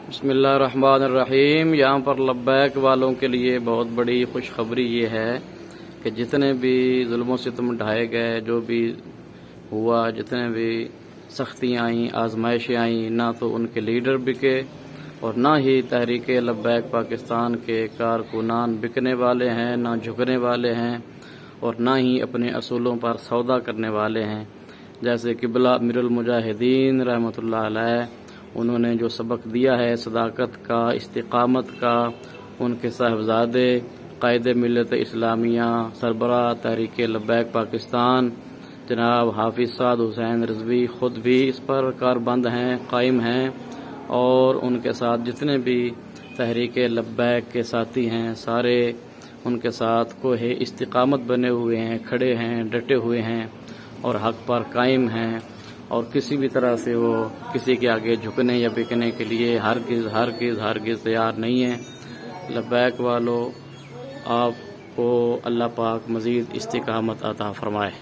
बिस्मिल्लाहिर्रहमानिर्रहीम। यहाँ पर लब्बैक वालों के लिए बहुत बड़ी खुशखबरी ये है कि जितने भी जुल्म सितम ढाए गए, जो भी हुआ, जितने भी सख्तियाँ आईं, आजमाइशें आईं, ना तो उनके लीडर बिके और ना ही तहरीक लब्बैक पाकिस्तान के कारकुनान बिकने वाले हैं, ना झुकने वाले हैं और ना ही अपने असूलों पर सौदा करने वाले हैं। जैसे क़िबला अमीरुल मुजाहिदीन रहमतुल्लाह अलैह, उन्होंने जो सबक दिया है सदाकत का, इस्तिकामत का, उनके साहबजादे कायद मिल्लत इस्लामिया सरबराह तहरीक लब्बैक पाकिस्तान जनाब हाफिज साद हुसैन रिजवी खुद भी इस पर कारबंद हैं, कायम हैं और उनके साथ जितने भी तहरीक लब्बैक के साथी हैं सारे उनके साथ कोहे इस्तिकामत बने हुए हैं, खड़े हैं, डटे हुए हैं और हक पर कायम हैं और किसी भी तरह से वो किसी के आगे झुकने या बिकने के लिए हरगिज़ तैयार नहीं है। लब्बैक वालों, आपको अल्लाह पाक मज़ीद इस्तिकामत अता फरमाए।